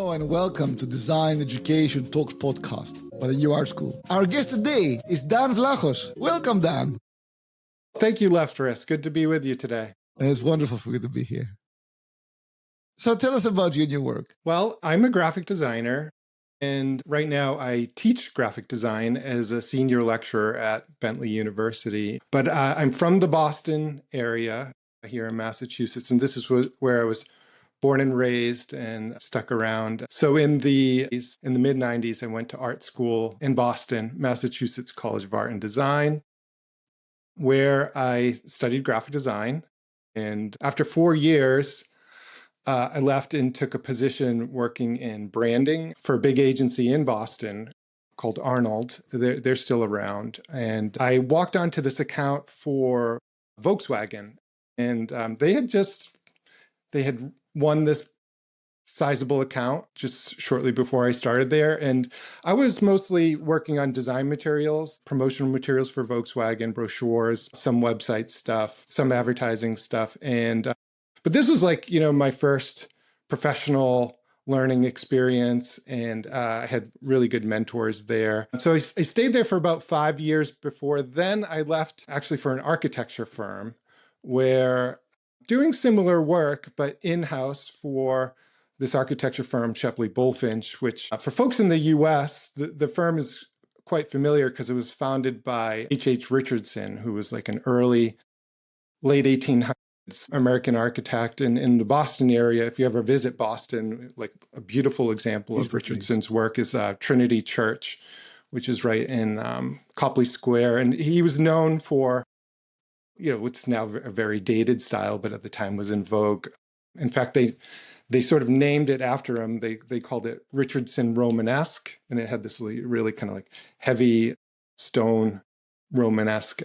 Hello and welcome to Design Education Talks podcast by the UR School. Our guest today is Dan Vlahos. Welcome, Dan. Thank you, Lefteris. Good to be with you today. It's wonderful for you to be here. So tell us about you and your work. Well, I'm a graphic designer, and right now I teach graphic design as a senior lecturer at Bentley University. But I'm from the Boston area here in Massachusetts, and this is where I was born and raised and stuck around. So in the mid-90s, I went to art school in Boston, Massachusetts College of Art and Design, where I studied graphic design. And after 4 years, I left and took a position working in branding for a big agency in Boston called Arnold. They're still around. And I walked onto this account for Volkswagen. And they had won this sizable account just shortly before I started there. And I was mostly working on design materials, promotional materials for Volkswagen, brochures, some website stuff, some advertising stuff. And but this was like, my first professional learning experience, and I had really good mentors there. So I stayed there for about 5 years. Before then, I left actually for an architecture firm where doing similar work, but in-house for this architecture firm, Shepley Bulfinch, which for folks in the US, the firm is quite familiar because it was founded by H. Richardson, who was like an late 1800s American architect in the Boston area. If you ever visit Boston, like a beautiful example of Richardson's work is Trinity Church, which is right in Copley Square. And he was known for what's now a very dated style, but at the time was in vogue. In fact, they sort of named it after him. They called it Richardson Romanesque, and it had this really kind of like heavy stone Romanesque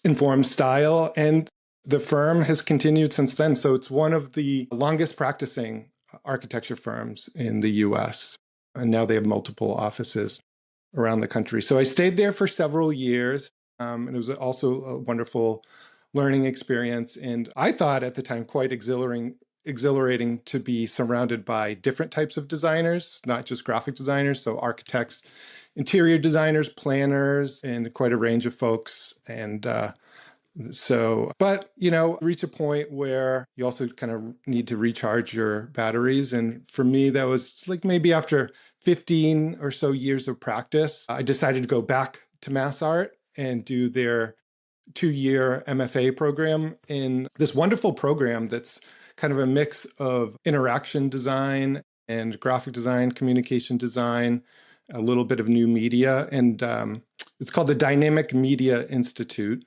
informed style. And the firm has continued since then. So it's one of the longest practicing architecture firms in the US. And now they have multiple offices around the country. So I stayed there for several years. And it was also a wonderful learning experience. And I thought at the time quite exhilarating to be surrounded by different types of designers, not just graphic designers, so architects, interior designers, planners, and quite a range of folks. And but reach a point where you also kind of need to recharge your batteries. And for me, that was like maybe after 15 or so years of practice, I decided to go back to MassArt and do their 2-year MFA program in this wonderful program that's kind of a mix of interaction design and graphic design, communication design, a little bit of new media. And it's called the Dynamic Media Institute.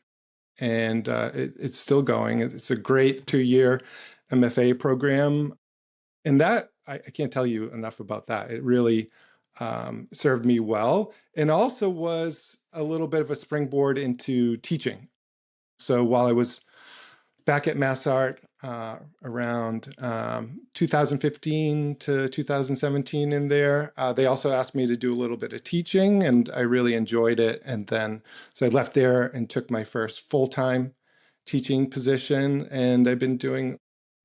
And it's still going. It's a great 2-year MFA program. And that, I can't tell you enough about that. It really served me well, and also was a little bit of a springboard into teaching. So while I was back at MassArt around 2015 to 2017 in there, they also asked me to do a little bit of teaching, and I really enjoyed it. And then, so I left there and took my first full-time teaching position, and I've been doing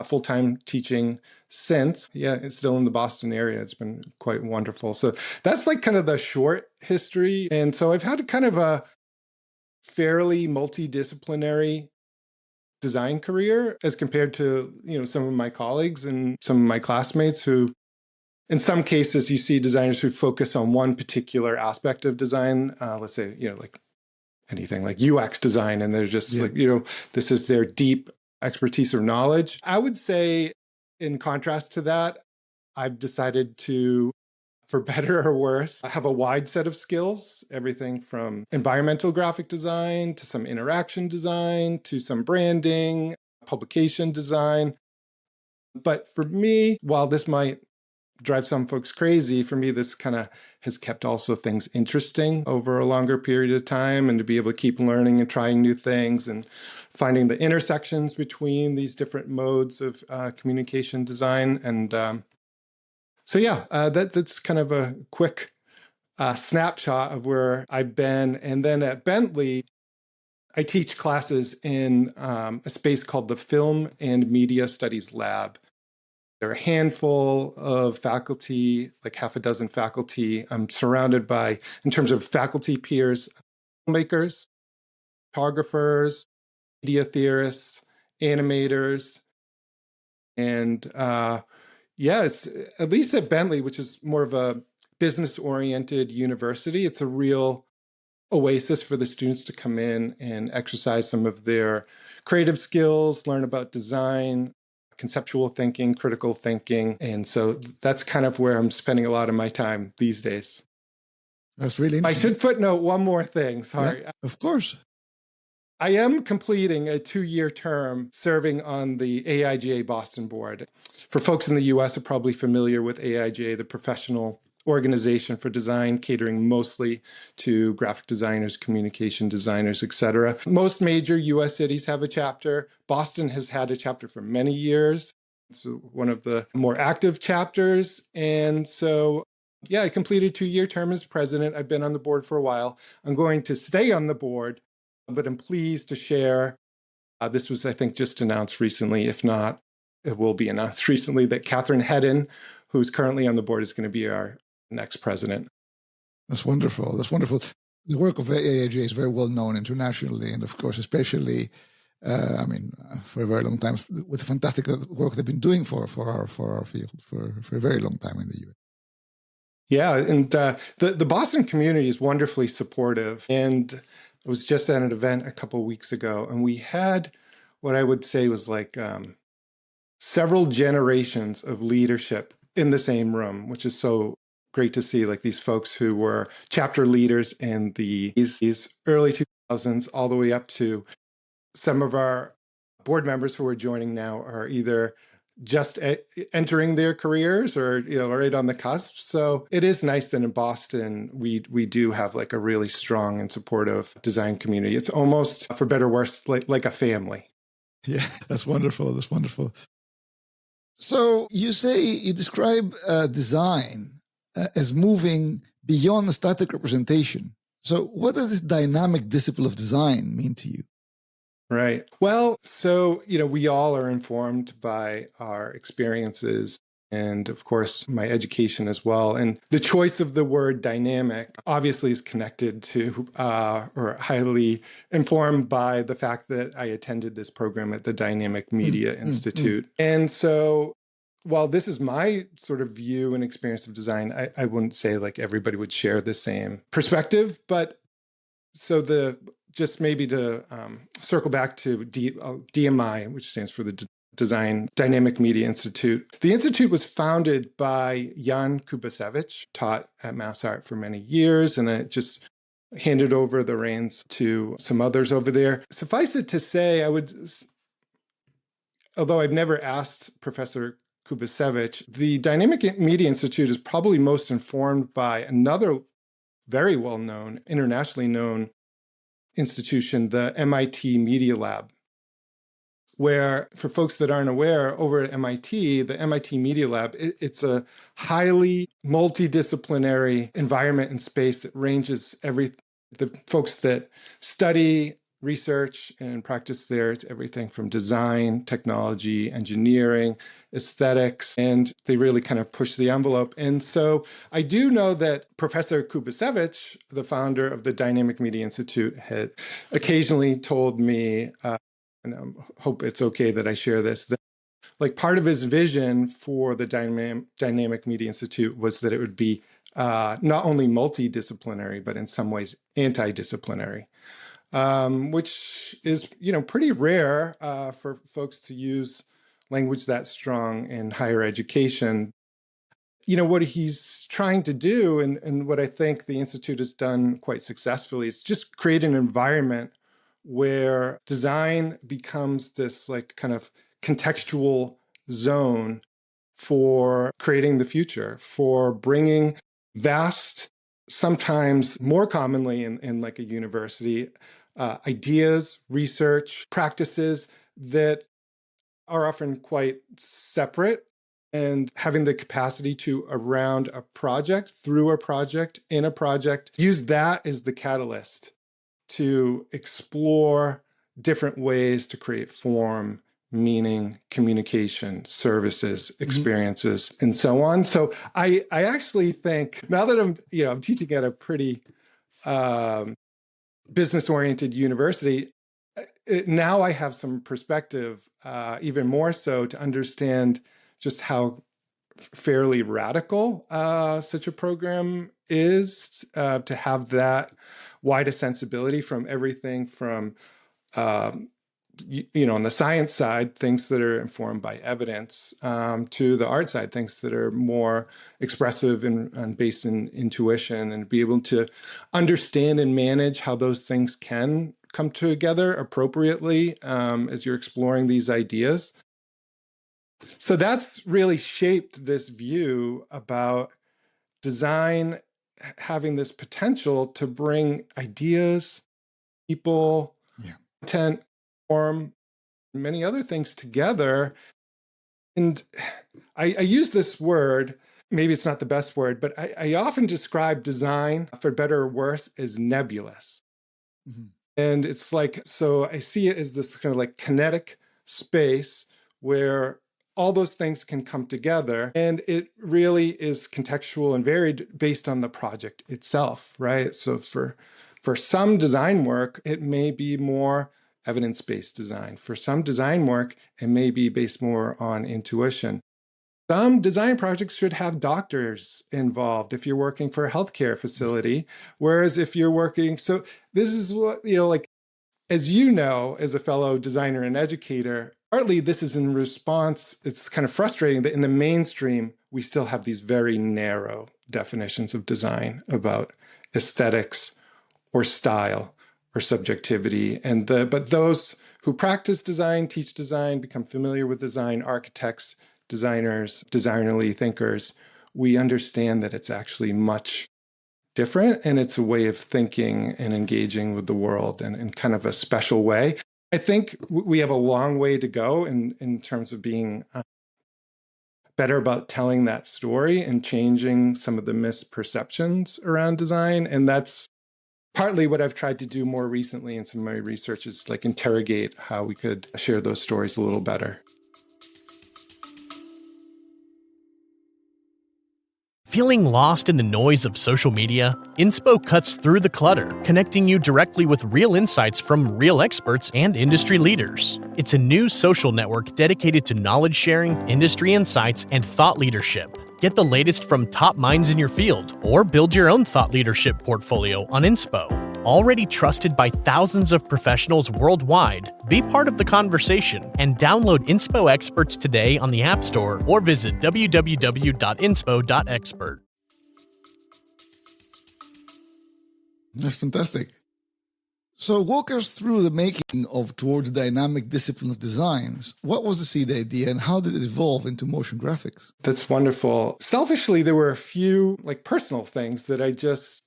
full-time teaching since. Yeah, it's still in the Boston area. It's been quite wonderful. So that's like kind of the short history. And so I've had kind of a fairly multidisciplinary design career as compared to, some of my colleagues and some of my classmates who, in some cases, you see designers who focus on one particular aspect of design. Let's say, like anything like UX design, and they're just like, this is their deep expertise or knowledge. I would say, in contrast to that, I've decided to, for better or worse, have a wide set of skills, everything from environmental graphic design to some interaction design to some branding, publication design. But for me, while this might drive some folks crazy, for me, this kind of has kept also things interesting over a longer period of time, and to be able to keep learning and trying new things and finding the intersections between these different modes of communication design. And so yeah, that's kind of a quick snapshot of where I've been. And then at Bentley, I teach classes in a space called the Film and Media Studies Lab. There are a handful of faculty, like half a dozen faculty. I'm surrounded by, in terms of faculty peers, filmmakers, photographers, media theorists, animators, and yeah, it's at least at Bentley, which is more of a business-oriented university. It's a real oasis for the students to come in and exercise some of their creative skills, learn about design, conceptual thinking, critical thinking. And so that's kind of where I'm spending a lot of my time these days. That's really I interesting. should footnote one more thing. Sorry. Yeah, of course. I am completing a 2-year term serving on the AIGA Boston Board. For folks in the US are probably familiar with AIGA, the professional organization for design, catering mostly to graphic designers, communication designers, etc. Most major US cities have a chapter. Boston has had a chapter for many years. It's one of the more active chapters. And so, yeah, I completed a 2-year term as president. I've been on the board for a while. I'm going to stay on the board, but I'm pleased to share, this was, I think, just announced recently. If not, it will be announced recently that Catherine Hedden, who's currently on the board, is going to be our next president. That's wonderful. That's wonderful. The work of AIGA is very well known internationally, and of course, especially, for a very long time, with the fantastic work they've been doing for our field for a very long time in the US. Yeah, and the Boston community is wonderfully supportive. And I was just at an event a couple of weeks ago, and we had what I would say was like several generations of leadership in the same room, which is so great to see. Like these folks who were chapter leaders in these early 2000s, all the way up to some of our board members who are joining now are either just entering their careers or right on the cusp. So it is nice that in Boston we do have like a really strong and supportive design community. It's almost, for better or worse, like a family. Yeah, that's wonderful. That's wonderful. So you describe design as moving beyond the static representation. So what does this dynamic discipline of design mean to you? Right. Well, so, we all are informed by our experiences and, of course, my education as well. And the choice of the word dynamic obviously is connected to or highly informed by the fact that I attended this program at the Dynamic Media Institute. And so while this is my sort of view and experience of design, I wouldn't say like everybody would share the same perspective. But so just maybe to circle back to DMI, which stands for the Design Dynamic Media Institute. The institute was founded by Jan Kubasevich, taught at MassArt for many years, and it just handed over the reins to some others over there. Suffice it to say, although I've never asked Professor Kubasevich, the Dynamic Media Institute is probably most informed by another very well-known, internationally known institution, the MIT Media Lab, where, for folks that aren't aware, over at MIT, the MIT Media Lab, it's a highly multidisciplinary environment and space that ranges the folks that study, research, and practice there. It's everything from design, technology, engineering, aesthetics, and they really kind of push the envelope. And so I do know that Professor Kubasevich, the founder of the Dynamic Media Institute, had occasionally told me, and I hope it's okay that I share this, that like part of his vision for the Dynamic Media Institute was that it would be not only multidisciplinary, but in some ways anti-disciplinary, which is, pretty rare for folks to use language that strong in higher education. What he's trying to do, and what I think the Institute has done quite successfully, is just create an environment where design becomes this like kind of contextual zone for creating the future, for bringing vast, sometimes more commonly in like a university, ideas, research, practices that are often quite separate, and having the capacity to, around a project, through a project, in a project, use that as the catalyst to explore different ways to create form meaning, communication, services, experiences, and so on. So I actually think now that I'm teaching at a pretty business-oriented university, now I have some perspective, even more so, to understand just how fairly radical such a program is, to have that wide a sensibility from everything from on the science side, things that are informed by evidence, to the art side, things that are more expressive and based in intuition, and be able to understand and manage how those things can come together appropriately as you're exploring these ideas. So that's really shaped this view about design having this potential to bring ideas, people, content, form, many other things together. And I use this word, maybe it's not the best word, but I often describe design, for better or worse, as nebulous. And it's like, so I see it as this kind of like kinetic space where all those things can come together, and it really is contextual and varied based on the project itself, right? So for some design work, it may be more evidence-based design. For some design work, it may be based more on intuition. Some design projects should have doctors involved if you're working for a healthcare facility, whereas if you're working, so this is what, like, as you know, as a fellow designer and educator, partly this is in response, it's kind of frustrating that in the mainstream, we still have these very narrow definitions of design about aesthetics or style or subjectivity. But those who practice design, teach design, become familiar with design, architects, designers, designerly thinkers, we understand that it's actually much different, and it's a way of thinking and engaging with the world in kind of a special way. I think we have a long way to go in terms of being better about telling that story and changing some of the misperceptions around design. And that's partly what I've tried to do more recently in some of my research, is like interrogate how we could share those stories a little better. Feeling lost in the noise of social media? Inspo cuts through the clutter, connecting you directly with real insights from real experts and industry leaders. It's a new social network dedicated to knowledge sharing, industry insights, and thought leadership. Get the latest from top minds in your field, or build your own thought leadership portfolio on Inspo. Already trusted by thousands of professionals worldwide, be part of the conversation and download Inspo Experts today on the App Store or visit www.inspo.expert. That's fantastic. So walk us through the making of Toward the Dynamic Discipline of Designs. What was the seed idea and how did it evolve into motion graphics? That's wonderful. Selfishly, there were a few like personal things that I just,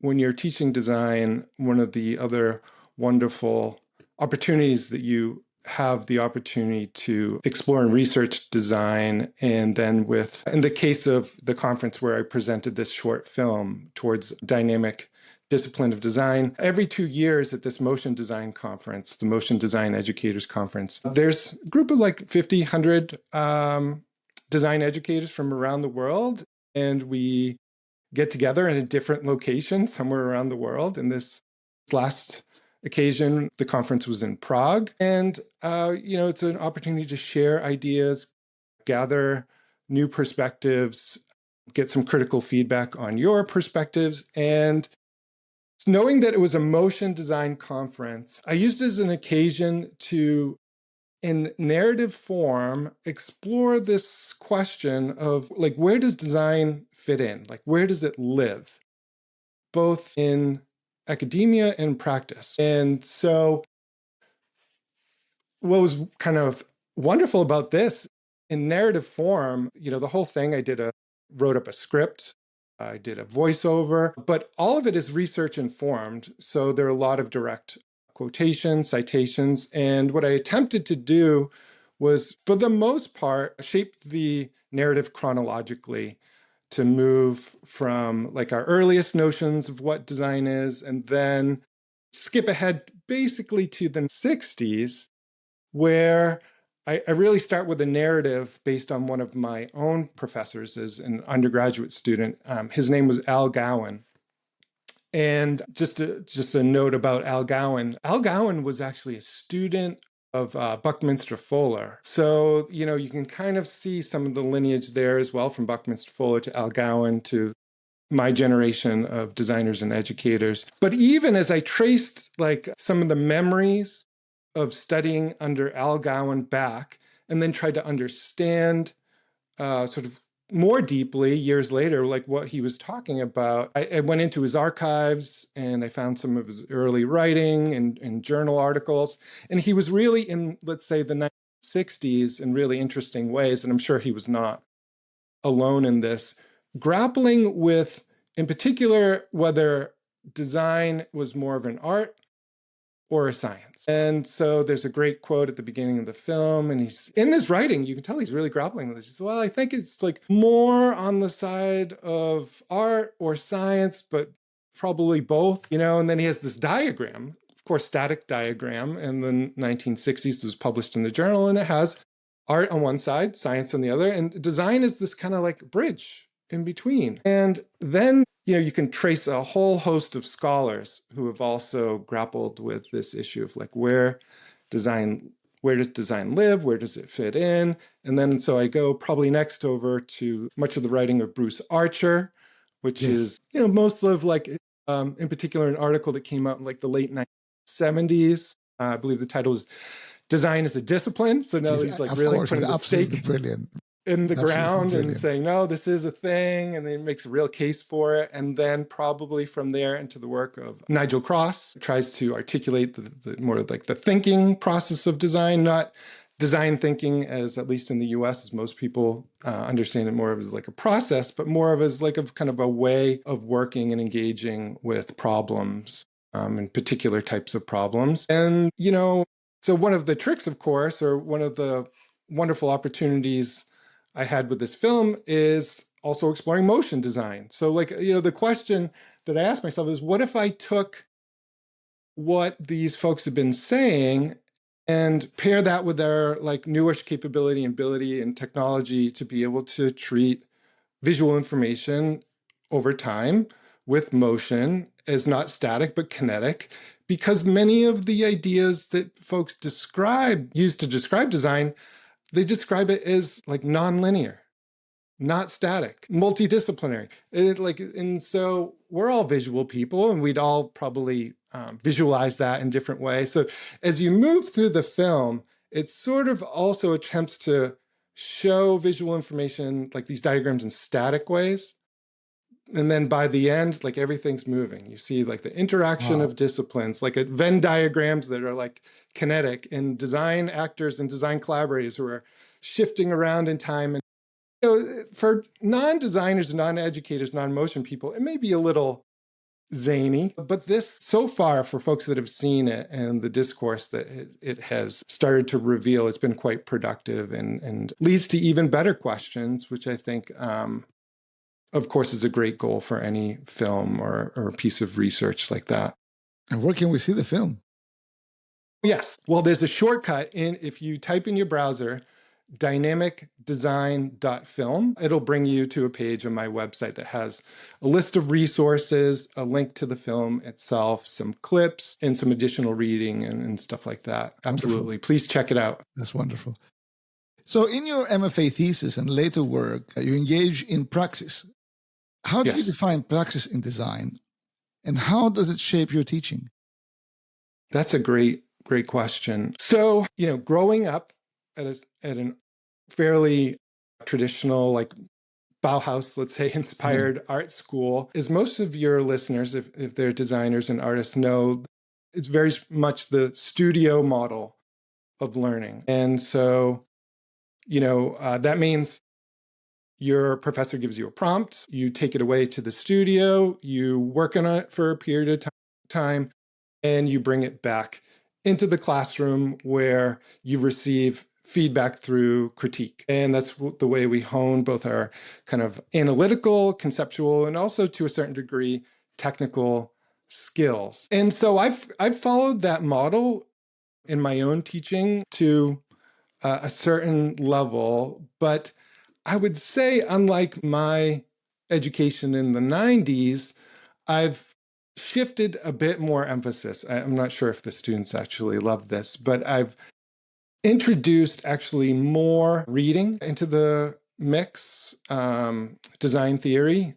when you're teaching design, one of the other wonderful opportunities that you have the opportunity to explore and research design. And then in the case of the conference where I presented this short film, Towards Dynamic Discipline of Design, every 2 years at this motion design conference, the Motion Design Educators Conference, there's a group of like 50, 100 design educators from around the world. And we get together in a different location somewhere around the world. And this last occasion, the conference was in Prague. And, it's an opportunity to share ideas, gather new perspectives, get some critical feedback on your perspectives. And knowing that it was a motion design conference, I used it as an occasion to, in narrative form, explore this question of like, where does design fit in? Like, where does it live? Both in academia and practice. And so what was kind of wonderful about this, in narrative form, the whole thing, wrote up a script, I did a voiceover, but all of it is research informed. So there are a lot of direct quotations, citations. And what I attempted to do was, for the most part, shape the narrative chronologically to move from like our earliest notions of what design is, and then skip ahead basically to the 60s, where I really start with a narrative based on one of my own professors as an undergraduate student. His name was Al Gowan. And just a note about Al Gowan. Al Gowan was actually a student of Buckminster Fuller. So, you can kind of see some of the lineage there as well, from Buckminster Fuller to Al Gowan to my generation of designers and educators. But even as I traced like some of the memories of studying under Al Gowan back, and then tried to understand sort of more deeply years later, like what he was talking about, I went into his archives and I found some of his early writing and journal articles. And he was really in, let's say, the 1960s in really interesting ways. And I'm sure he was not alone in this, grappling with, in particular, whether design was more of an art or a science. And so there's a great quote at the beginning of the film, and he's in this writing, you can tell he's really grappling with this. He says, well, I think it's like more on the side of art or science, but probably both, and then he has this diagram, of course, static diagram in the 1960s. It was published in the journal, and it has art on one side, science on the other, and design is this kind of like bridge in between. And then you can trace a whole host of scholars who have also grappled with this issue of like where does design live? Where does it fit in? And then so I go probably next over to much of the writing of Bruce Archer, which is, most of like, in particular, an article that came out in like the late 1970s. I believe the title is Design as a Discipline. So now he's like really putting the stake brilliant in the ground brilliant. And saying, no, this is a thing. And then makes a real case for it. And then probably from there into the work of Nigel Cross, tries to articulate the more like the thinking process of design, not design thinking as, at least in the US, as most people understand it more of as like a process, but more of as like a kind of a way of working and engaging with problems, and particular types of problems. And, so one of the tricks, of course, or one of the wonderful opportunities I had with this film is also exploring motion design. So like, the question that I asked myself is, what if I took what these folks have been saying and pair that with their like newish capability and ability and technology to be able to treat visual information over time with motion as not static, but kinetic, because many of the ideas that folks use to describe design, they describe it as like nonlinear, not static, multidisciplinary. And so we're all visual people, and we'd all probably visualize that in different ways. So as you move through the film, it sort of also attempts to show visual information, like these diagrams, in static ways. And then by the end, like everything's moving. You see like the interaction of disciplines, like Venn diagrams that are like kinetic, and design actors and design collaborators who are shifting around in time. And for non-designers, non-educators, non-motion people, it may be a little zany, but this, so far, for folks that have seen it and the discourse that it has started to reveal, it's been quite productive and leads to even better questions, which I think, of course, is a great goal for any film or a piece of research like that. And where can we see the film? Yes. Well, there's a shortcut if you type in your browser, dynamicdesign.film, it'll bring you to a page on my website that has a list of resources, a link to the film itself, some clips, and some additional reading and stuff like that. Absolutely. Wonderful. Please check it out. That's wonderful. So in your MFA thesis and later work, you engage in praxis. How do you define praxis in design, and how does it shape your teaching? That's a great question. So, growing up at a fairly traditional, like Bauhaus, let's say, inspired art school, as most of your listeners, if they're designers and artists, know, it's very much the studio model of learning. And so, that means your professor gives you a prompt, you take it away to the studio, you work on it for a period of time, and you bring it back into the classroom where you receive feedback through critique. And that's the way we hone both our kind of analytical, conceptual, and also to a certain degree, technical skills. And so I've followed that model in my own teaching to a certain level. But I would say, unlike my education in the 90s, I've shifted a bit more emphasis. I'm not sure if the students actually love this, but I've introduced actually more reading into the mix, design theory,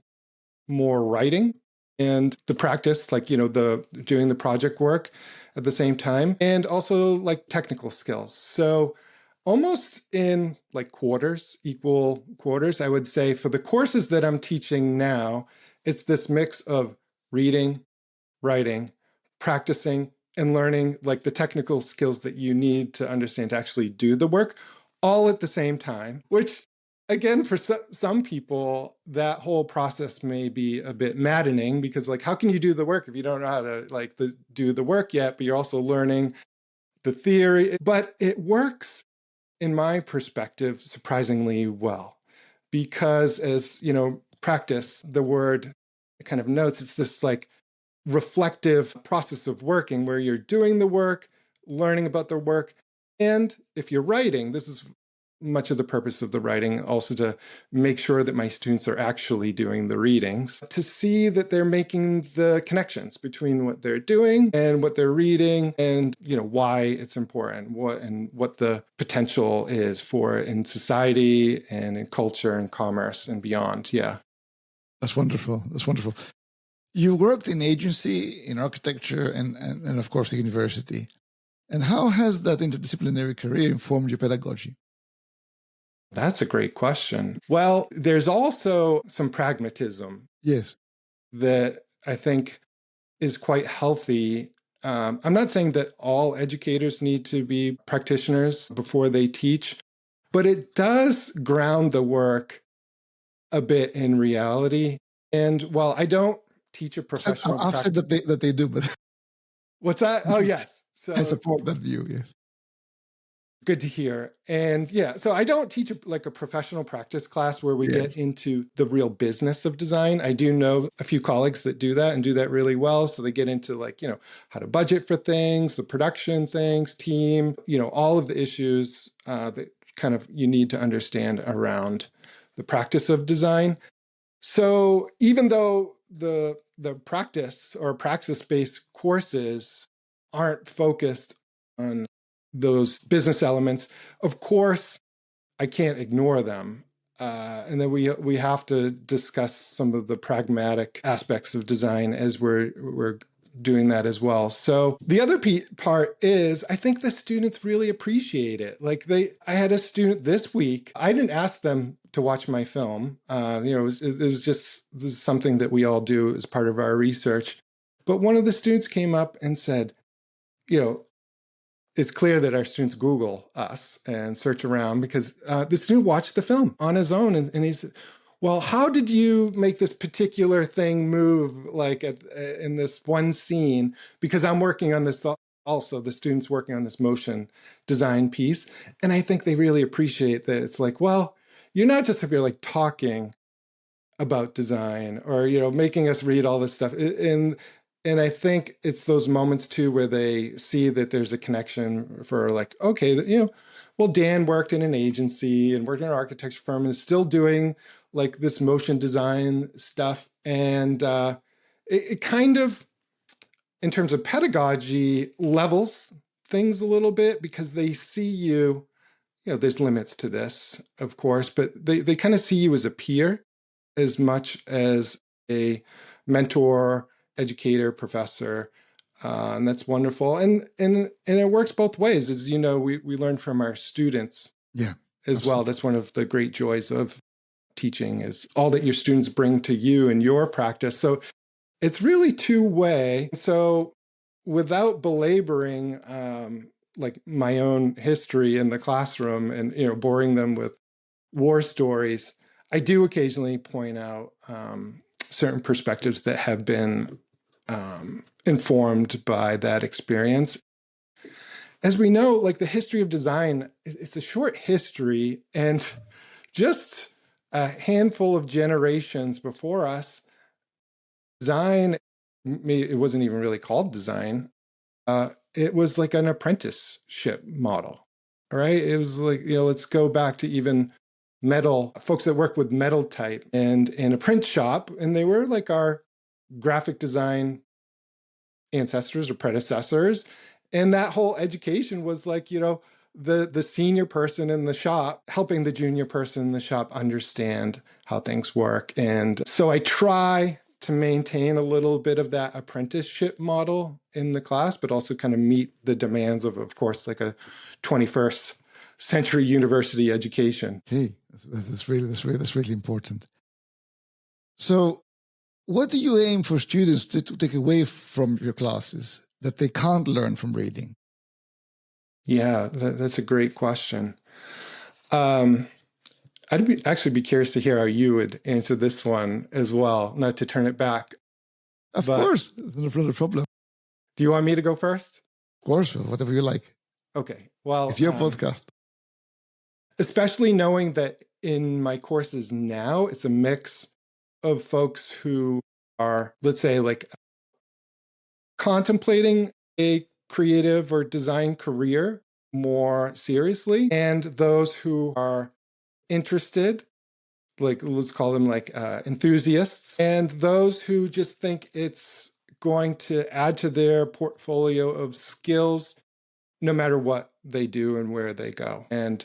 more writing, and the practice, like, the doing the project work at the same time, and also like technical skills. So almost in like equal quarters, I would say for the courses that I'm teaching now, it's this mix of reading, writing, practicing, and learning like the technical skills that you need to understand to actually do the work all at the same time, which again, for some people, that whole process may be a bit maddening because like, how can you do the work if you don't know how to do the work yet, but you're also learning the theory? But it works, in my perspective, surprisingly well, because as practice, the word kind of notes, it's this like reflective process of working where you're doing the work, learning about the work. And if you're writing, this is much of the purpose of the writing, also to make sure that my students are actually doing the readings, to see that they're making the connections between what they're doing and what they're reading, and why it's important, what the potential is for it in society and in culture and commerce and beyond. Yeah. That's wonderful. That's wonderful. You worked in agency, in architecture, and of course, the university. And how has that interdisciplinary career informed your pedagogy? That's a great question. Well, there's also some pragmatism. Yes. That I think is quite healthy. I'm not saying that all educators need to be practitioners before they teach, but it does ground the work a bit in reality. And while I don't teach a professional I've said that they do, but what's that? Oh, yes. So I support that view. Yes. Good to hear. And yeah, so I don't teach a professional practice class where we get into the real business of design. I do know a few colleagues that do that and do that really well. So they get into how to budget for things, the production things, team, all of the issues that kind of you need to understand around the practice of design. So even though the practice or praxis-based courses aren't focused on those business elements, of course, I can't ignore them. And then we have to discuss some of the pragmatic aspects of design as we're doing that as well. So the other part is, I think the students really appreciate it. I had a student this week. I didn't ask them to watch my film. It was just this is something that we all do as part of our research. But one of the students came up and said, it's clear that our students Google us and search around because the student watched the film on his own. And he said, well, how did you make this particular thing move in this one scene? Because I'm working on this also, the students working on this motion design piece. And I think they really appreciate that. It's like, well, you're not just really talking about design or, making us read all this stuff. And I think it's those moments too where they see that there's a connection for okay, well, Dan worked in an agency and worked in an architecture firm and is still doing this motion design stuff. And it kind of, in terms of pedagogy, levels things a little bit because they see there's limits to this, of course, but they kind of see you as a peer as much as a mentor, educator, professor, and that's wonderful. And it works both ways. As we learn from our students as absolutely. well. That's one of the great joys of teaching is all that your students bring to you in your practice. So it's really two-way. So without belaboring my own history in the classroom and boring them with war stories, I do occasionally point out certain perspectives that have been informed by that experience. As we know, the history of design, it's a short history, and just a handful of generations before us, design, it wasn't even really called design. it was like an apprenticeship model, right? It was like, let's go back to even metal, folks that work with metal type and in a print shop, and they were like our graphic design ancestors or predecessors. And that whole education was like, the senior person in the shop helping the junior person in the shop understand how things work. And so I try to maintain a little bit of that apprenticeship model in the class, but also kind of meet the demands of course, like a 21st century university education. Hey, that's really important. So what do you aim for students to take away from your classes that they can't learn from reading? Yeah, that's a great question. I'd actually be curious to hear how you would answer this one as well, not to turn it back. Of course, it's not a problem. Do you want me to go first? Of course, whatever you like. Okay, well. It's your podcast. Especially knowing that in my courses now, it's a mix of folks who are, let's say, like contemplating a creative or design career more seriously, and those who are interested, like let's call them like enthusiasts, and those who just think it's going to add to their portfolio of skills no matter what they do and where they go. And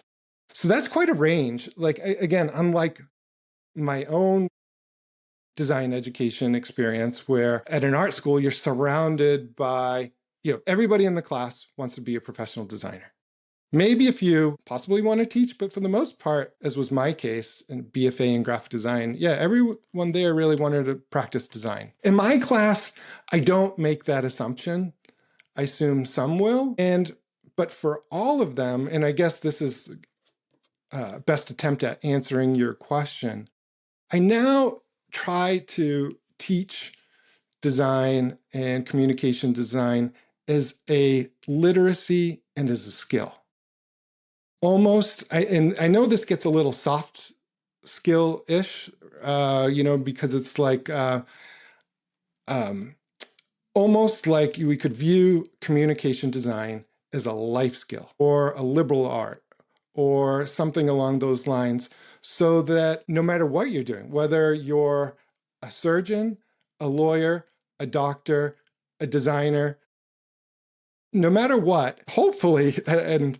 so that's quite a range. Like, again, unlike my own design education experience, where at an art school, you're surrounded by, everybody in the class wants to be a professional designer. Maybe a few possibly want to teach, but for the most part, as was my case in BFA in graphic design, everyone there really wanted to practice design. In my class, I don't make that assumption. I assume some will. But for all of them, and I guess this is best attempt at answering your question, I now try to teach design and communication design as a literacy and as a skill. Almost, and I know this gets a little soft skill-ish, because it's like almost like we could view communication design as a life skill or a liberal art or something along those lines, so that no matter what you're doing, whether you're a surgeon, a lawyer, a doctor, a designer, no matter what, hopefully, and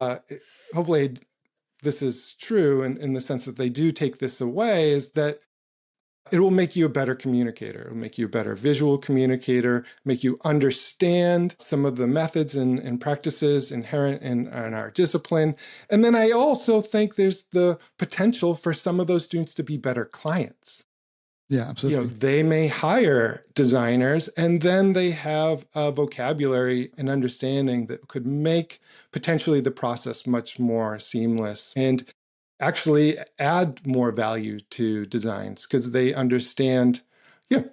hopefully this is true in the sense that they do take this away, is that it will make you a better communicator. It will make you a better visual communicator, make you understand some of the methods and practices inherent in our discipline. And then I also think there's the potential for some of those students to be better clients. Yeah, absolutely. They may hire designers, and then they have a vocabulary and understanding that could make potentially the process much more seamless and actually add more value to designs, because they understand,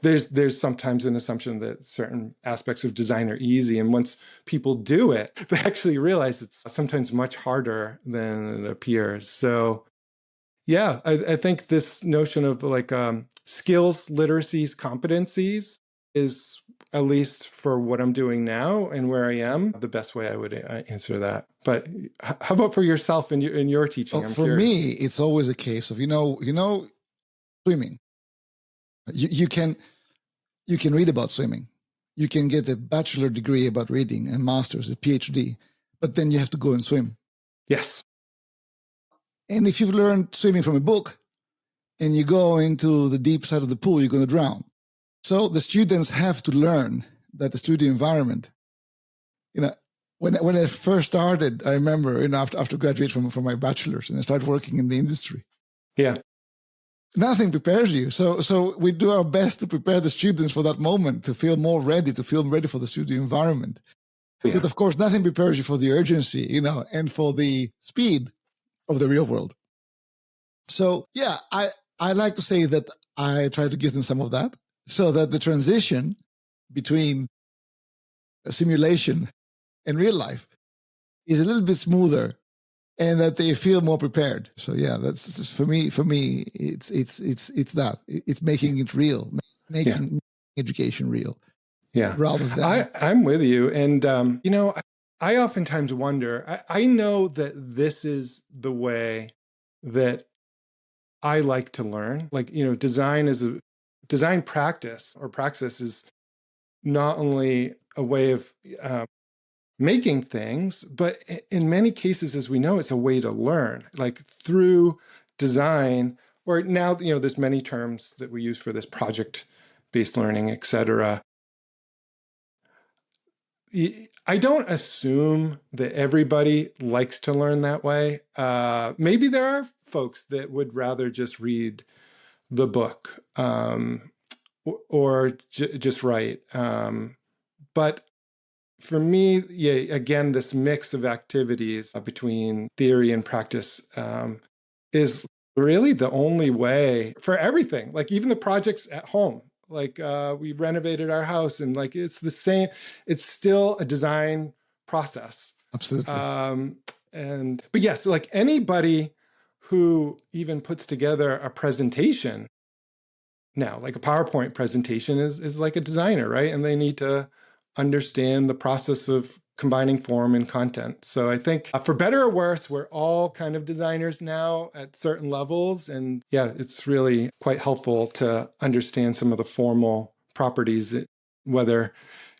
there's sometimes an assumption that certain aspects of design are easy. And once people do it, they actually realize it's sometimes much harder than it appears. So yeah, I think this notion of like skills, literacies, competencies is, at least for what I'm doing now and where I am, the best way I would answer that. But how about for yourself in your teaching? For me, it's always a case of, swimming. You can read about swimming. You can get a bachelor degree about reading and master's, a PhD, but then you have to go and swim. Yes. And if you've learned swimming from a book and you go into the deep side of the pool, you're going to drown. So the students have to learn that the studio environment, when I first started, I remember, after graduating from my bachelor's and I started working in the industry. Yeah. Nothing prepares you. So we do our best to prepare the students for that moment, to feel more ready, to feel ready for the studio environment. Yeah. But of course, nothing prepares you for the urgency, and for the speed of the real world. So yeah, I like to say that I try to give them some of that, so that the transition between a simulation and real life is a little bit smoother, and that they feel more prepared. So yeah, that's for me. It's that. It's making it real, making education real. Yeah. rather than. I'm with you. And, I oftentimes wonder, I know that this is the way that I like to learn. Like, design practice or praxis is not only a way of making things, but in many cases, as we know, it's a way to learn, like through design, or now, there's many terms that we use for this, project-based learning, et cetera. I don't assume that everybody likes to learn that way. Maybe there are folks that would rather just read the book or just write. But for me, yeah, again, this mix of activities between theory and practice is really the only way for everything. Like even the projects at home, like we renovated our house, and like it's the same. It's still a design process. Absolutely. But yes, like anybody who even puts together a presentation now, like a PowerPoint presentation is like a designer, right? And they need to understand the process of combining form and content. So I think for better or worse, we're all kind of designers now at certain levels. And yeah, it's really quite helpful to understand some of the formal properties, whether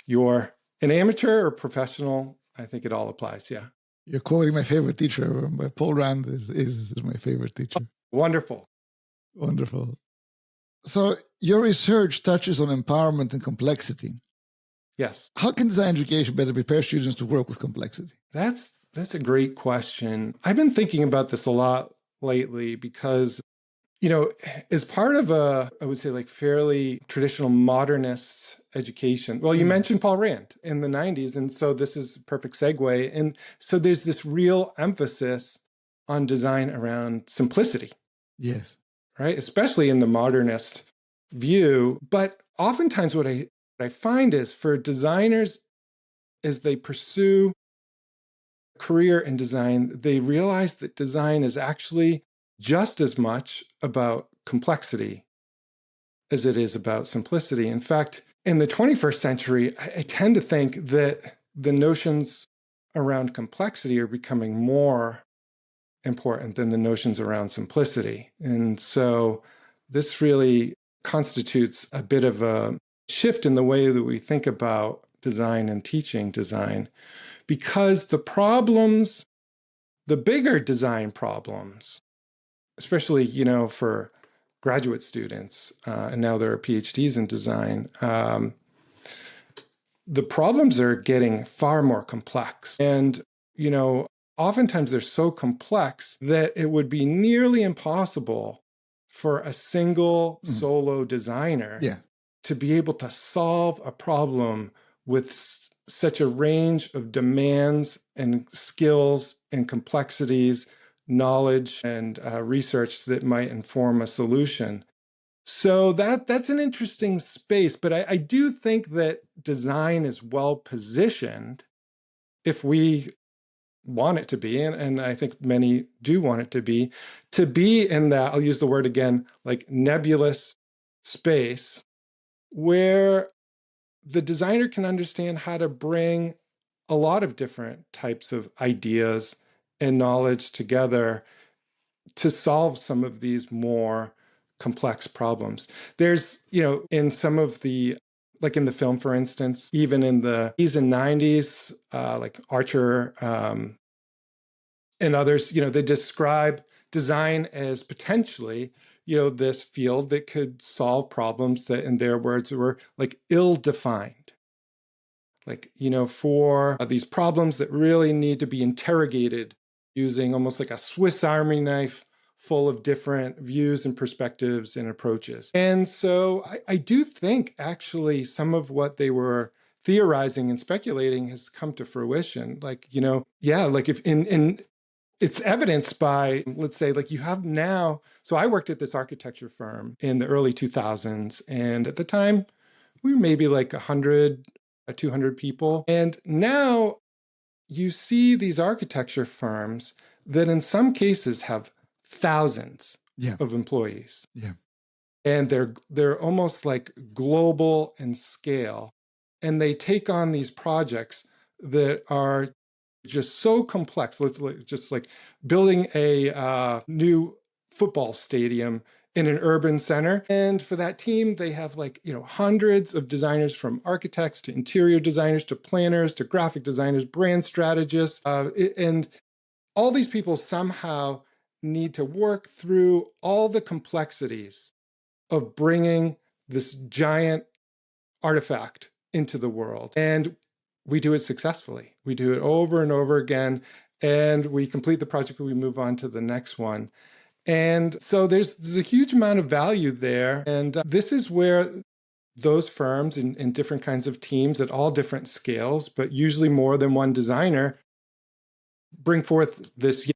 you're an amateur or professional. I think it all applies. Yeah. You're quoting my favorite teacher. Paul Rand is my favorite teacher. Wonderful. Wonderful. So your research touches on empowerment and complexity. Yes. How can design education better prepare students to work with complexity? That's a great question. I've been thinking about this a lot lately because, as part of I would say like fairly traditional modernist education. Well, you mentioned Paul Rand in the 90s, and so this is a perfect segue. And so there's this real emphasis on design around simplicity. Yes. Right? Especially in the modernist view. But oftentimes what I find is for designers, as they pursue a career in design, they realize that design is actually just as much about complexity as it is about simplicity. In fact, in the 21st century, I tend to think that the notions around complexity are becoming more important than the notions around simplicity. And so this really constitutes a bit of a shift in the way that we think about design and teaching design, because the bigger design problems, especially, for graduate students, and now there are PhDs in design, the problems are getting far more complex. And, oftentimes they're so complex that it would be nearly impossible for a single solo designer to be able to solve a problem with such a range of demands and skills and complexities, knowledge and research that might inform a solution. So that's an interesting space, but I do think that design is well positioned if we want it to be, and I think many do want it to be in that, I'll use the word again, like nebulous space where the designer can understand how to bring a lot of different types of ideas and knowledge together to solve some of these more complex problems. There's, in some of the, like in the film, for instance, even in the 80s and 90s, like Archer and others, they describe design as potentially, this field that could solve problems that, in their words, were like ill-defined. Like, for these problems that really need to be interrogated using almost like a Swiss Army knife full of different views and perspectives and approaches. And so I do think actually some of what they were theorizing and speculating has come to fruition. Like, like if it's evidenced by, let's say, like you have now, so I worked at this architecture firm in the early 2000s. And at the time, we were maybe like 100, 200 people. And now you see these architecture firms that in some cases have thousands of employees. Yeah. And they're almost like global in scale. and they take on these projects that are just so complex. Let's just like building a new football stadium in an urban center. And for that team, they have hundreds of designers, from architects to interior designers to planners to graphic designers, brand strategists. And all these people somehow need to work through all the complexities of bringing this giant artifact into the world. And we do it successfully. We do it over and over again, and we complete the project and we move on to the next one. And so there's a huge amount of value there. And this is where those firms in different kinds of teams at all different scales, but usually more than one designer, bring forth this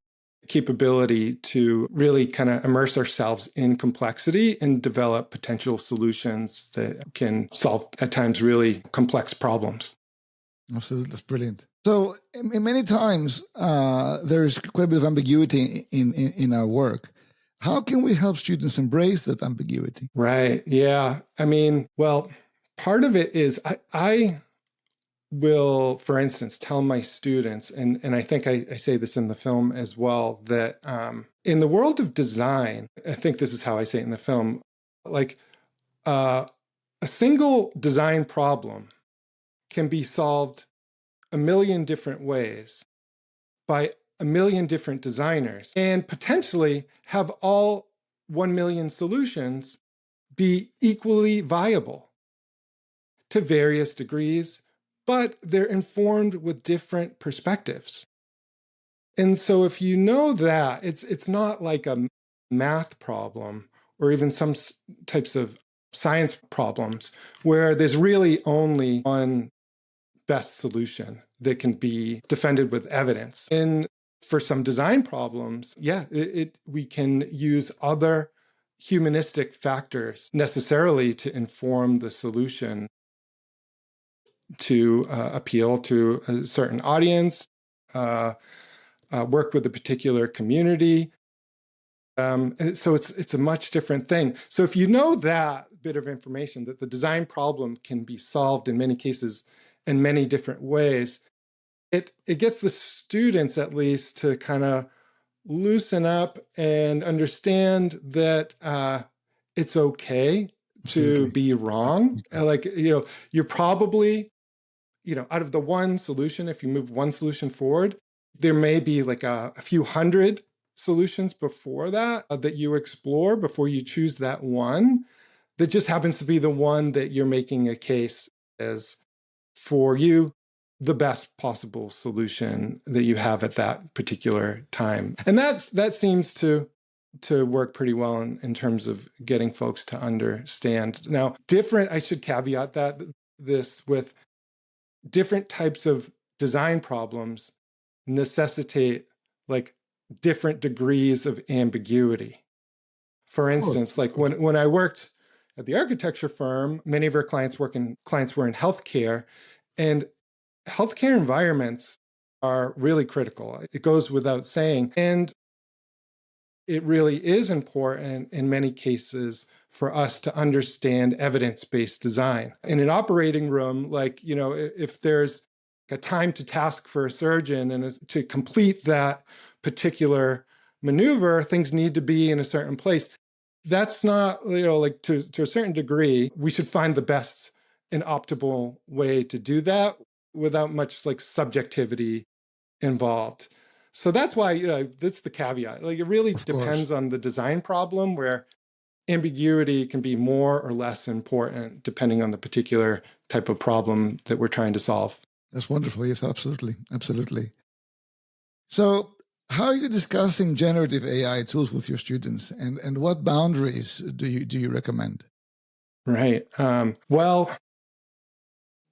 capability to really kind of immerse ourselves in complexity and develop potential solutions that can solve at times really complex problems. Absolutely, that's brilliant. So many times there's quite a bit of ambiguity in our work. How can we help students embrace that ambiguity? Right. Yeah. I mean, well, part of it is I will, for instance, tell my students, and I think I say this in the film as well, that in the world of design, I think this is how I say it in the film, like a single design problem can be solved a million different ways by a million different designers, and potentially have all 1 million solutions be equally viable to various degrees, but they're informed with different perspectives. And so if you know that, it's not like a math problem or even some types of science problems where there's really only one best solution that can be defended with evidence. And for some design problems, we can use other humanistic factors necessarily to inform the solution to appeal to a certain audience, work with a particular community. So it's a much different thing. So if you know that bit of information, that the design problem can be solved in many cases in many different ways, it gets the students at least to kind of loosen up and understand that it's okay to be wrong. You're probably, out of the one solution, if you move one solution forward, there may be like a few hundred solutions before that that you explore before you choose that one that just happens to be the one that you're making a case as, for you, the best possible solution that you have at that particular time. And that seems to work pretty well in terms of getting folks to understand. Now, I should caveat this with different types of design problems necessitate like different degrees of ambiguity. For instance, like when I worked at the architecture firm, many of our clients were in healthcare, and healthcare environments are really critical. It goes without saying. And it really is important in many cases for us to understand evidence-based design. In an operating room, if there's a time to task for a surgeon and to complete that particular maneuver, things need to be in a certain place. That's not, to a certain degree, we should find the best and optimal way to do that without much subjectivity involved. So that's why, that's the caveat. It really depends on the design problem, where ambiguity can be more or less important depending on the particular type of problem that we're trying to solve. That's wonderful. Yes, absolutely. Absolutely. So how are you discussing generative AI tools with your students, and what boundaries do you recommend? Right. Well,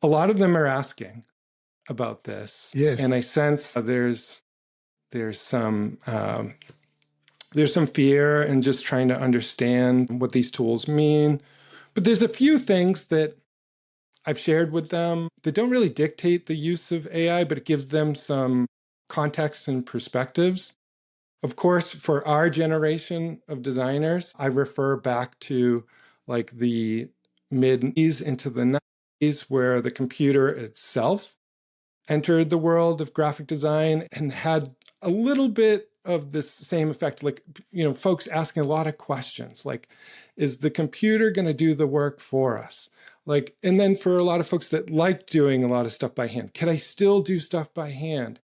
a lot of them are asking about this. Yes. And I sense there's some fear in just trying to understand what these tools mean. But there's a few things that I've shared with them that don't really dictate the use of AI, but it gives them some context and perspectives. Of course, for our generation of designers, I refer back to the mid-90s into the where the computer itself entered the world of graphic design and had a little bit of this same effect, like, folks asking a lot of questions, like, is the computer going to do the work for us? Like, and then for a lot of folks that like doing a lot of stuff by hand, can I still do stuff by hand?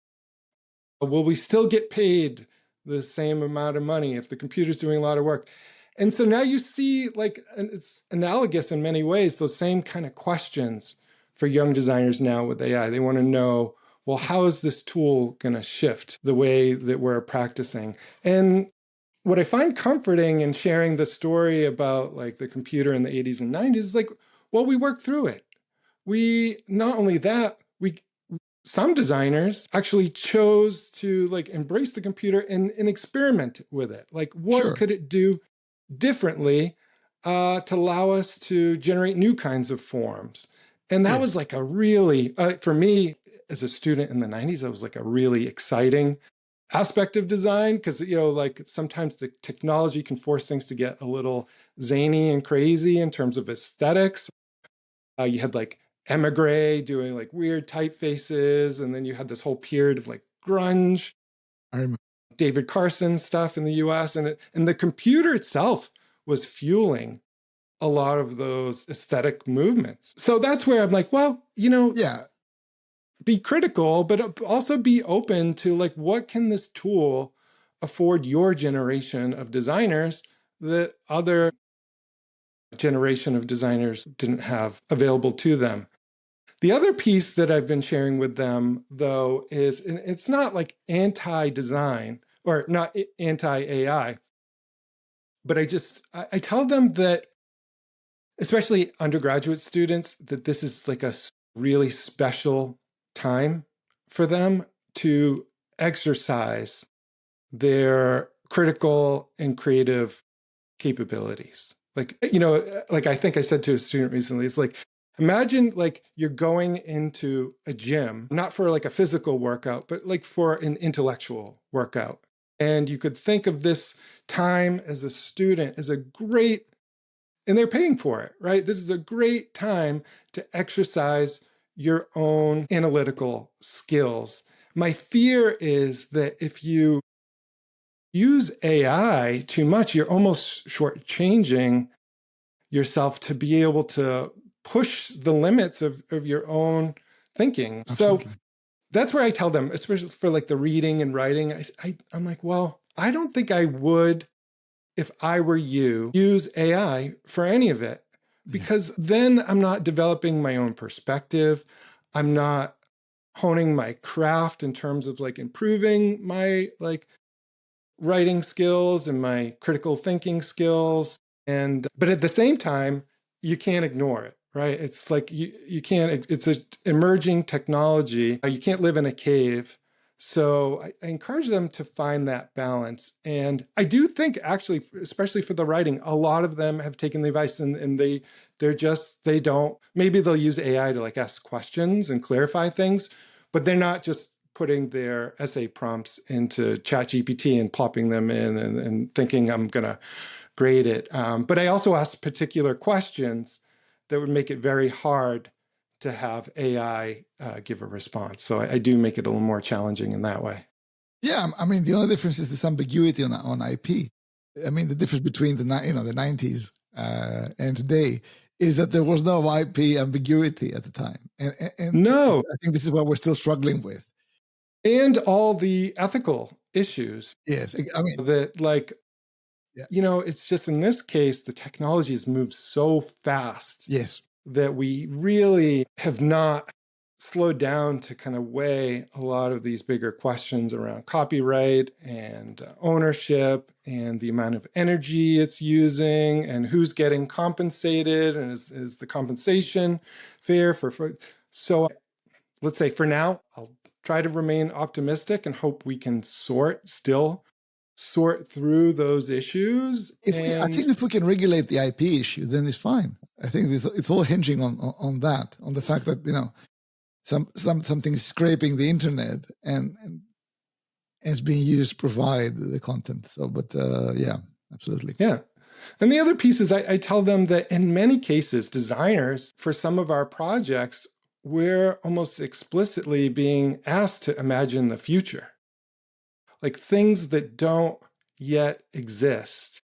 Will we still get paid the same amount of money if the computer's doing a lot of work? And so now you see, like, and it's analogous in many ways, those same kind of questions for young designers now with AI. They want to know, well, how is this tool going to shift the way that we're practicing? And what I find comforting in sharing the story about like the computer in the 80s and 90s is like, well, we worked through it. We, not only that, some designers actually chose to like embrace the computer and experiment with it. Like, what could it do differently to allow us to generate new kinds of forms? And that was like a really, for me as a student in the 90s, that was like a really exciting aspect of design, because, like sometimes the technology can force things to get a little zany and crazy in terms of aesthetics. You had like Emigre doing like weird typefaces, and then you had this whole period of like grunge, David Carson stuff in the US, and the computer itself was fueling a lot of those aesthetic movements. So that's where I'm like, well, be critical, but also be open to like, what can this tool afford your generation of designers that other generation of designers didn't have available to them? The other piece that I've been sharing with them, though, is, and it's not like anti-design or not anti-AI, but I tell them that, especially undergraduate students, that this is like a really special time for them to exercise their critical and creative capabilities. Like, like I think I said to a student recently, it's like, imagine like you're going into a gym, not for like a physical workout, but like for an intellectual workout. And you could think of this time as a student as a great, and they're paying for it, right? This is a great time to exercise your own analytical skills. My fear is that if you use AI too much, you're almost shortchanging yourself to be able to push the limits of your own thinking. Absolutely. So that's where I tell them, especially for like the reading and writing, I'm like, well, I don't think I would, if I were you, use AI for any of it, because then I'm not developing my own perspective. I'm not honing my craft in terms of like improving my like writing skills and my critical thinking skills. But at the same time, you can't ignore it, right? It's like you can't, it's an emerging technology. You can't live in a cave. So I encourage them to find that balance. And I do think actually, especially for the writing, a lot of them have taken the advice and they don't, maybe they'll use AI to like ask questions and clarify things, but they're not just putting their essay prompts into ChatGPT and plopping them in and thinking I'm going to grade it. But I also ask particular questions that would make it very hard to have AI give a response. So I do make it a little more challenging in that way. Yeah, I mean, the only difference is this ambiguity on IP. I mean, the difference between the 90s and today is that there was no IP ambiguity at the time. And no, I think this is what we're still struggling with. And all the ethical issues. Yes, I mean, that like, it's just in this case, the technology has moved so fast. Yes. That we really have not slowed down to kind of weigh a lot of these bigger questions around copyright and ownership and the amount of energy it's using and who's getting compensated and is the compensation fair for. So let's say for now, I'll try to remain optimistic and hope we can sort through those issues. I think if we can regulate the IP issue, then it's fine. I think it's all hinging on that, on the fact that something's scraping the internet and it's being used to provide the content. So, but yeah, absolutely. Yeah. And the other piece is I tell them that in many cases, designers, for some of our projects, we're almost explicitly being asked to imagine the future, like things that don't yet exist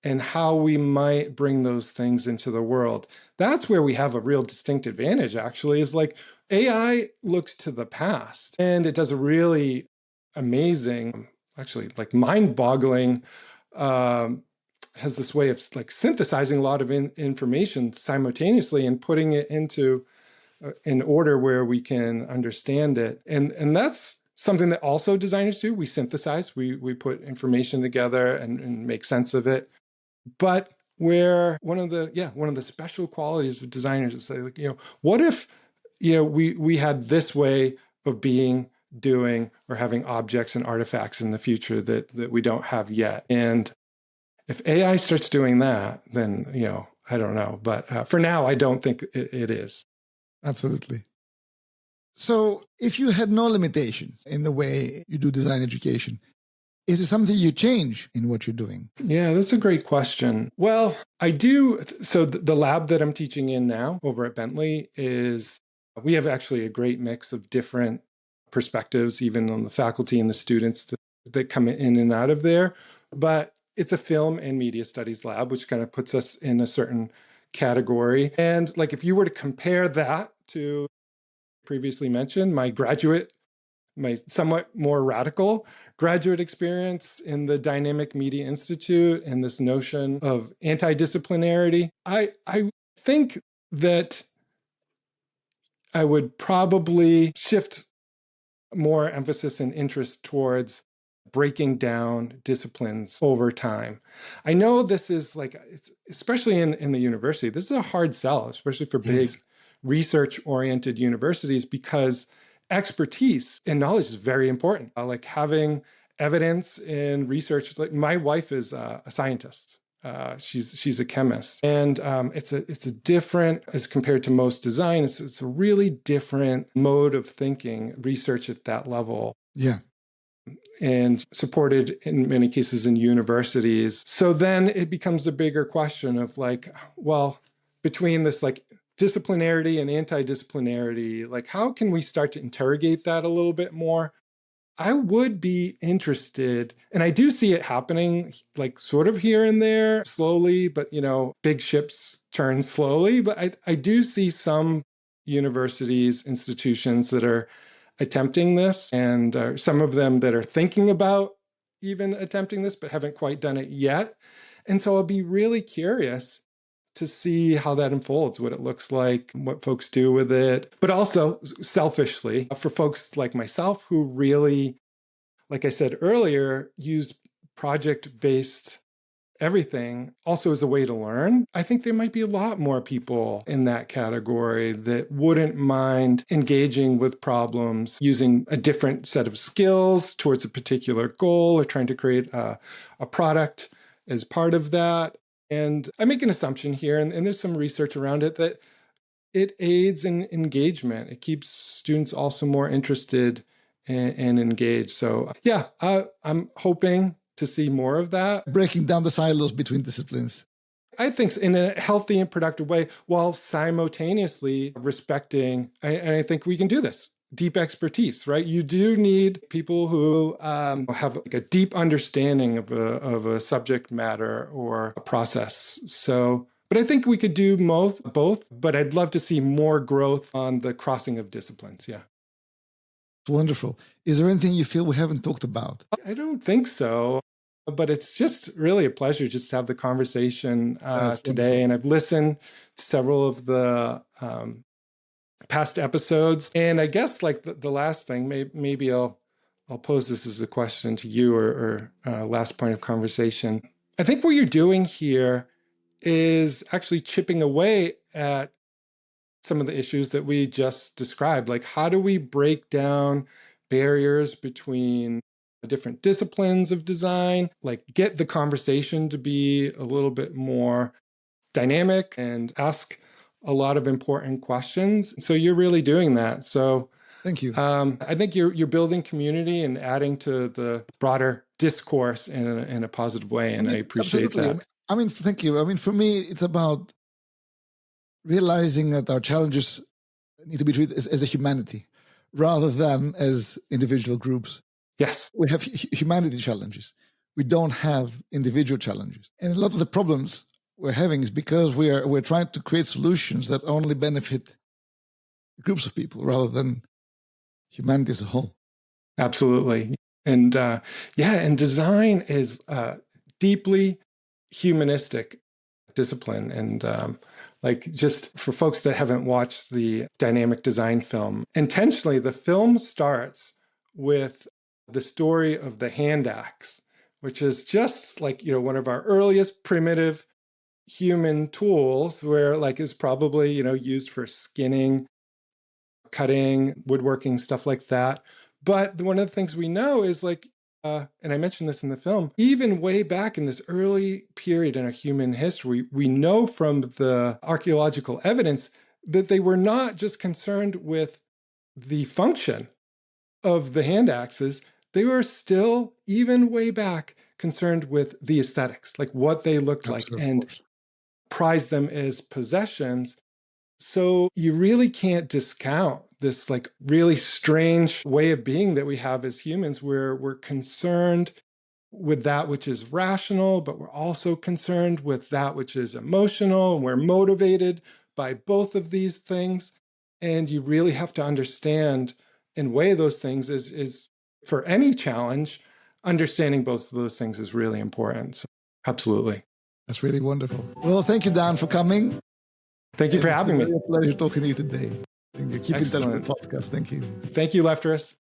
and how we might bring those things into the world. That's where we have a real distinct advantage, actually, is like AI looks to the past and it does a really amazing, actually like mind-boggling, has this way of like synthesizing a lot of information simultaneously and putting it into an order where we can understand it. And that's something that also designers do. We synthesize, we put information together and make sense of it. But where one of the special qualities of designers is say, like, what if, we had this way of being, doing, or having objects and artifacts in the future that we don't have yet. And if AI starts doing that, then, I don't know. But for now, I don't think it is. Absolutely. So if you had no limitations in the way you do design education, is it something you change in what you're doing? Yeah, that's a great question. Well, I do. So the lab that I'm teaching in now over at Bentley we have actually a great mix of different perspectives, even on the faculty and the students that come in and out of there. But it's a film and media studies lab, which kind of puts us in a certain category. And like, if you were to compare that to previously mentioned, my somewhat more radical graduate experience in the Dynamic Media Institute and this notion of interdisciplinarity, I think that I would probably shift more emphasis and interest towards breaking down disciplines over time. I know this is like, it's especially in the university, this is a hard sell, especially for big research-oriented universities, because expertise and knowledge is very important. Like having evidence in research. Like my wife is a scientist. She's a chemist, and it's a different, as compared to most design. It's a really different mode of thinking. Research at that level. Yeah. And supported in many cases in universities. So then it becomes a bigger question of like, well, between this like disciplinarity and interdisciplinarity, like how can we start to interrogate that a little bit more? I would be interested, and I do see it happening like sort of here and there slowly, but big ships turn slowly. But I do see some universities, institutions that are attempting this, and some of them that are thinking about even attempting this, but haven't quite done it yet. And so I'll be really curious to see how that unfolds, what it looks like, what folks do with it. But also, selfishly, for folks like myself who really, like I said earlier, use project-based everything also as a way to learn. I think there might be a lot more people in that category that wouldn't mind engaging with problems using a different set of skills towards a particular goal, or trying to create a product as part of that. And I make an assumption here, and there's some research around it, that it aids in engagement. It keeps students also more interested and engaged. So yeah, I'm hoping to see more of that. Breaking down the silos between disciplines. I think in a healthy and productive way, while simultaneously respecting, and I think we can do this, deep expertise, right? You do need people who have like a deep understanding of a subject matter or a process. So, but I think we could do both, but I'd love to see more growth on the crossing of disciplines. Yeah. Wonderful. Is there anything you feel we haven't talked about? I don't think so, but it's just really a pleasure just to have the conversation today. And I've listened to several of the past episodes. And I guess like the last thing, maybe I'll pose this as a question to you, or last point of conversation. I think what you're doing here is actually chipping away at some of the issues that we just described. Like, how do we break down barriers between different disciplines of design, like get the conversation to be a little bit more dynamic and ask a lot of important questions. So you're really doing that. So thank you. I think you're building community and adding to the broader discourse in a positive way, and I appreciate absolutely. that. I mean, thank you. I mean, for me, it's about realizing that our challenges need to be treated as a humanity rather than as individual groups. Yes. We have humanity challenges. We don't have individual challenges. And a lot of the problems we're having is because we're trying to create solutions that only benefit groups of people rather than humanity as a whole. Absolutely. And and design is deeply humanistic discipline. And like, just for folks that haven't watched the dynamic design film, intentionally, the film starts with the story of the hand axe, which is just like, one of our earliest primitive human tools, where like is probably, used for skinning, cutting, woodworking, stuff like that. But one of the things we know is like, and I mentioned this in the film, even way back in this early period in our human history, we know from the archaeological evidence that they were not just concerned with the function of the hand axes. They were still, even way back, concerned with the aesthetics, like what they looked like, and prized them as possessions. So you really can't discount this like really strange way of being that we have as humans, where we're concerned with that which is rational, but we're also concerned with that which is emotional, and we're motivated by both of these things. And you really have to understand and weigh those things. Is for any challenge, understanding both of those things is really important. So, absolutely. That's really wonderful. Well, thank you, Dan, for coming. Thank you for having me. It's a pleasure talking to you today. Keep in touch with the podcast. Thank you. Thank you, Lefteris.